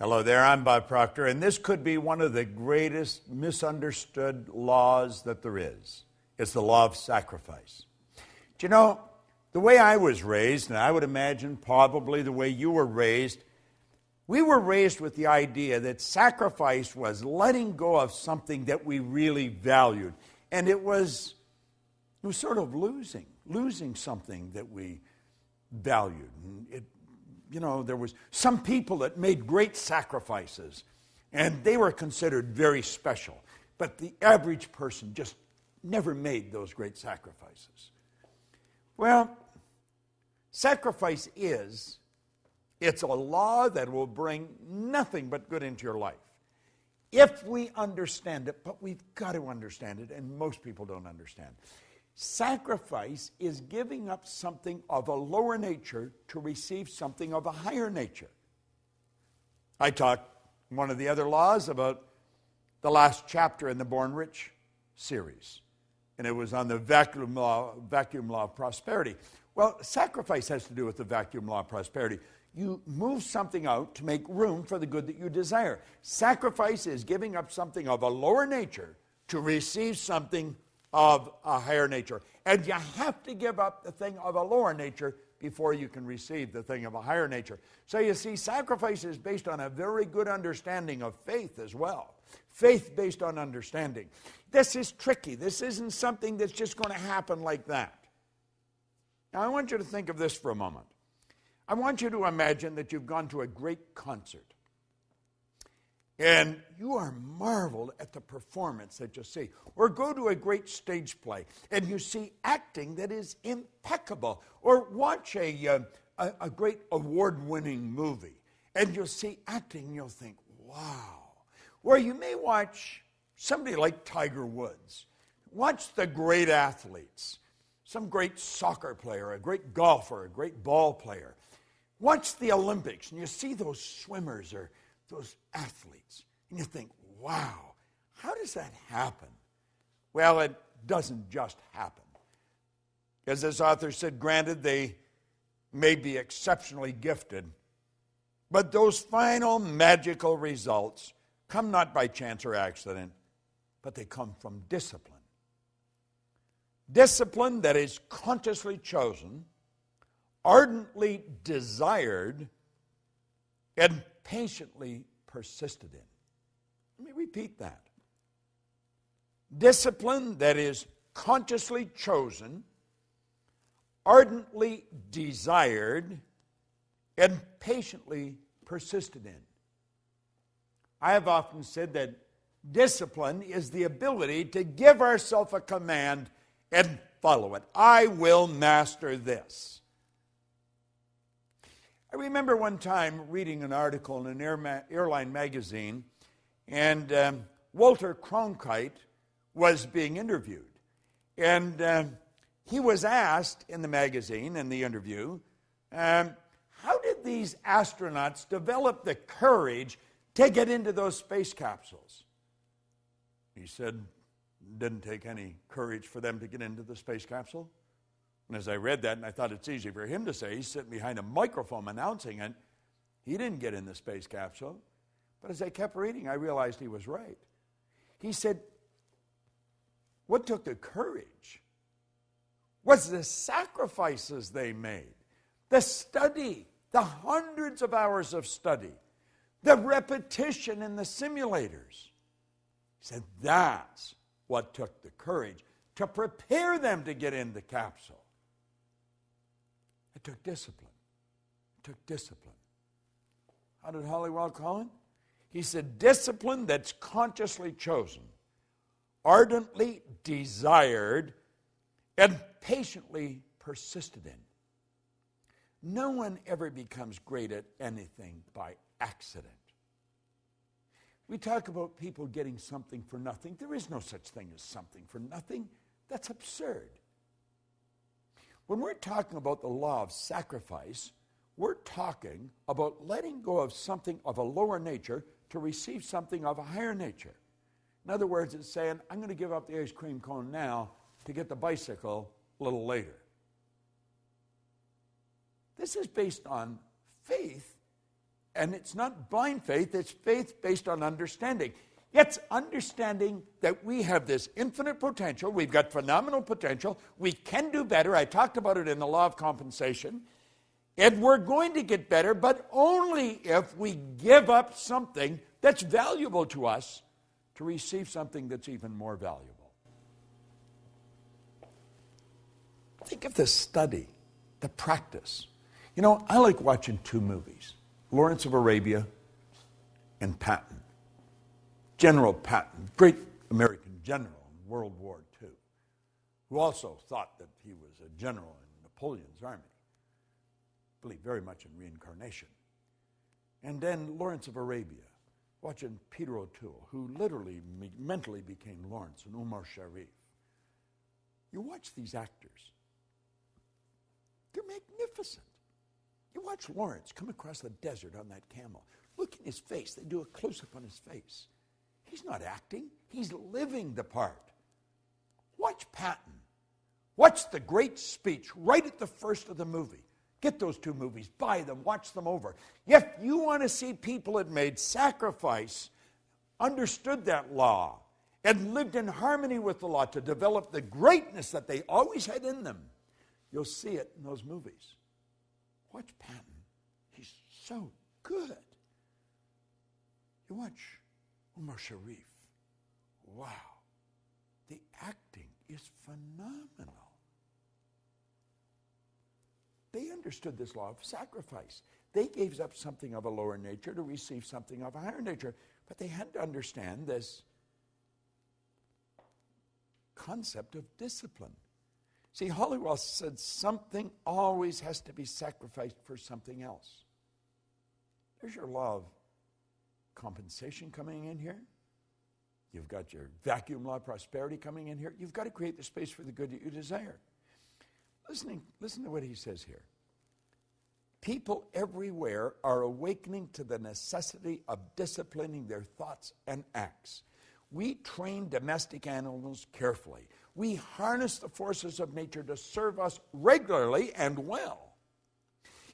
Hello there, I'm Bob Proctor, and this could be one of the greatest misunderstood laws that there is. It's the law of sacrifice. Do you know, the way I was raised, and I would imagine probably the way you were raised, we were raised with the idea that sacrifice was letting go of something that we really valued. And it was sort of losing something that we valued. And there was some people that made great sacrifices, and they were considered very special. But the average person just never made those great sacrifices. Well, sacrifice it's a law that will bring nothing but good into your life. If we understand it, but we've got to understand it, and most people don't understand. Sacrifice is giving up something of a lower nature to receive something of a higher nature. I talked one of the other laws about the last chapter in the Born Rich series, and it was on the vacuum law of prosperity. Well, sacrifice has to do with the vacuum law of prosperity. You move something out to make room for the good that you desire. Sacrifice is giving up something of a lower nature to receive something of a higher nature. And you have to give up the thing of a lower nature before you can receive the thing of a higher nature. So you see, sacrifice is based on a very good understanding of faith as well. Faith based on understanding. This is tricky. This isn't something that's just going to happen like that. Now I want you to think of this for a moment. I want you to imagine that you've gone to a great concert. And you are marveled at the performance that you see. Or go to a great stage play, and you see acting that is impeccable. Or watch a great award-winning movie, and you'll see acting, and you'll think, wow. Or you may watch somebody like Tiger Woods. Watch the great athletes. Some great soccer player, a great golfer, a great ball player. Watch the Olympics, and you see those swimmers or those athletes, and you think, wow, how does that happen? Well, it doesn't just happen. As this author said, granted, they may be exceptionally gifted, but those final magical results come not by chance or accident, but they come from discipline. Discipline that is consciously chosen, ardently desired, and patiently persisted in. Let me repeat that. Discipline that is consciously chosen, ardently desired, and patiently persisted in. I have often said that discipline is the ability to give ourselves a command and follow it. I will master this. I remember one time reading an article in an airline magazine, and Walter Cronkite was being interviewed. And he was asked in the magazine, in the interview, how did these astronauts develop the courage to get into those space capsules? He said, it didn't take any courage for them to get into the space capsule. And as I read that, and I thought it's easy for him to say, he's sitting behind a microphone announcing it, he didn't get in the space capsule. But as I kept reading, I realized he was right. He said, what took the courage was the sacrifices they made, the study, the hundreds of hours of study, the repetition in the simulators. He said, that's what took the courage to prepare them to get in the capsule. It took discipline. It took discipline. How did Halliwell call it? He said, discipline that's consciously chosen, ardently desired, and patiently persisted in. No one ever becomes great at anything by accident. We talk about people getting something for nothing. There is no such thing as something for nothing. That's absurd. When we're talking about the law of sacrifice, we're talking about letting go of something of a lower nature to receive something of a higher nature. In other words, it's saying, I'm going to give up the ice cream cone now to get the bicycle a little later. This is based on faith and it's not blind faith, it's faith based on understanding. It's understanding that we have this infinite potential, we've got phenomenal potential, we can do better. I talked about it in the law of compensation. And we're going to get better, but only if we give up something that's valuable to us to receive something that's even more valuable. Think of the study, the practice. You know, I like watching two movies, Lawrence of Arabia and Patton. General Patton, great American general in World War II, who also thought that he was a general in Napoleon's army. Believed very much in reincarnation. And then Lawrence of Arabia, watching Peter O'Toole, who literally mentally became Lawrence, and Umar Sharif. You watch these actors. They're magnificent. You watch Lawrence come across the desert on that camel. Look in his face. They do a close-up on his face. He's not acting. He's living the part. Watch Patton. Watch the great speech right at the first of the movie. Get those two movies. Buy them. Watch them over. If you want to see people that made sacrifice, understood that law, and lived in harmony with the law to develop the greatness that they always had in them, you'll see it in those movies. Watch Patton. He's so good. You watch Umar Sharif. Wow. The acting is phenomenal. They understood this law of sacrifice. They gave up something of a lower nature to receive something of a higher nature. But they had to understand this concept of discipline. See, Hollywell said something always has to be sacrificed for something else. There's your law of compensation coming in here. You've got your vacuum law of prosperity coming in here. You've got to create the space for the good that you desire. Listen to what he says here. People everywhere are awakening to the necessity of disciplining their thoughts and acts. We train domestic animals carefully. We harness the forces of nature to serve us regularly and well.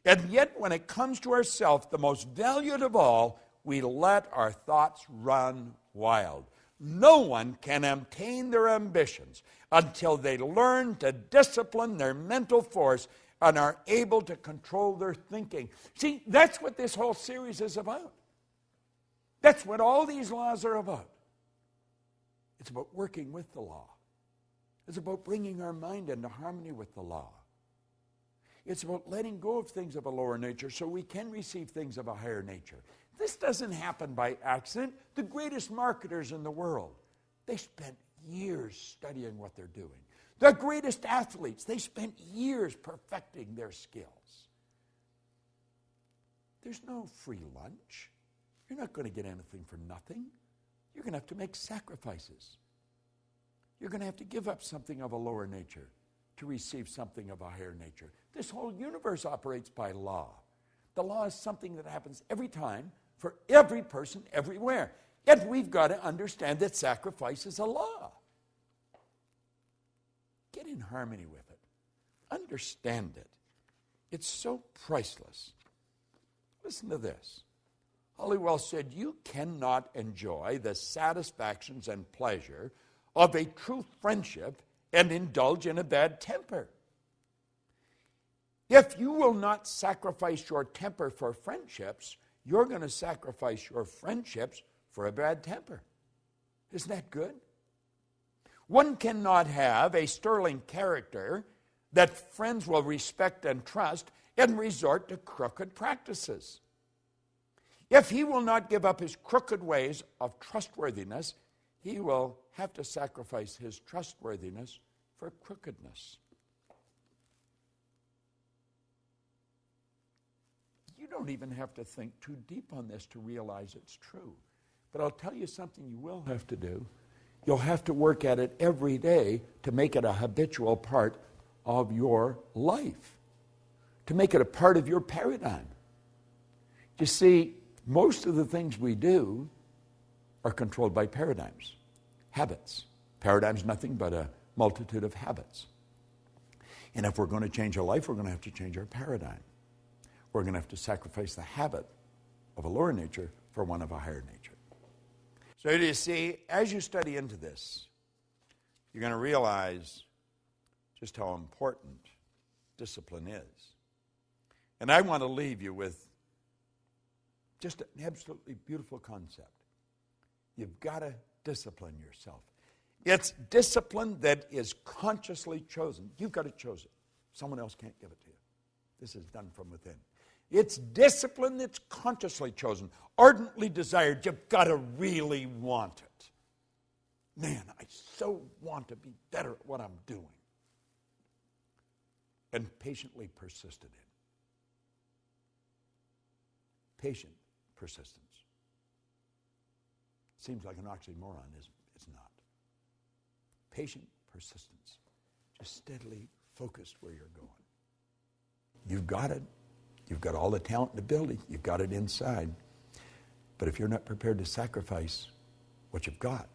And yet, when it comes to ourselves, the most valued of all, we let our thoughts run wild. No one can obtain their ambitions until they learn to discipline their mental force and are able to control their thinking. See, that's what this whole series is about. That's what all these laws are about. It's about working with the law. It's about bringing our mind into harmony with the law. It's about letting go of things of a lower nature so we can receive things of a higher nature. This doesn't happen by accident. The greatest marketers in the world, they spent years studying what they're doing. The greatest athletes, they spent years perfecting their skills. There's no free lunch. You're not going to get anything for nothing. You're going to have to make sacrifices. You're going to have to give up something of a lower nature to receive something of a higher nature. This whole universe operates by law. The law is something that happens every time for every person everywhere. Yet we've got to understand that sacrifice is a law. Get in harmony with it. Understand it. It's so priceless. Listen to this. Hollywell said, you cannot enjoy the satisfactions and pleasure of a true friendship and indulge in a bad temper. If you will not sacrifice your temper for friendships, you're going to sacrifice your friendships for a bad temper. Isn't that good? One cannot have a sterling character that friends will respect and trust and resort to crooked practices. If he will not give up his crooked ways of trustworthiness, he will have to sacrifice his trustworthiness for crookedness. You don't even have to think too deep on this to realize it's true. But I'll tell you something you will have to do. You'll have to work at it every day to make it a habitual part of your life, to make it a part of your paradigm. You see, most of the things we do are controlled by paradigms, habits. Paradigm's nothing but a multitude of habits. And if we're going to change our life, we're going to have to change our paradigm. We're going to have to sacrifice the habit of a lower nature for one of a higher nature. So you see, as you study into this, you're going to realize just how important discipline is. And I want to leave you with just an absolutely beautiful concept. You've got to discipline yourself. It's discipline that is consciously chosen. You've got to choose it. Someone else can't give it to you. This is done from within. It's discipline that's consciously chosen, ardently desired. You've got to really want it. Man, I so want to be better at what I'm doing. And patiently persisted in. Patient persistence. Seems like an oxymoron, isn't it? It's not. Patient persistence. Just steadily focused where you're going. You've got it. You've got all the talent and ability. You've got it inside. But if you're not prepared to sacrifice what you've got,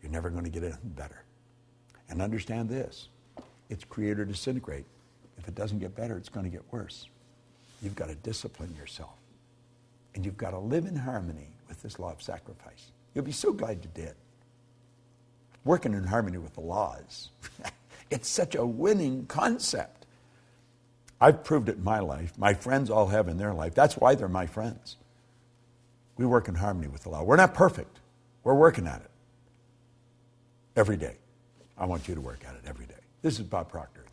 you're never going to get anything better. And understand this. It's create or disintegrate. If it doesn't get better, it's going to get worse. You've got to discipline yourself. And you've got to live in harmony with this law of sacrifice. You'll be so glad you did. Working in harmony with the laws. It's such a winning concept. I've proved it in my life. My friends all have in their life. That's why they're my friends. We work in harmony with the law. We're not perfect. We're working at it. Every day. I want you to work at it every day. This is Bob Proctor.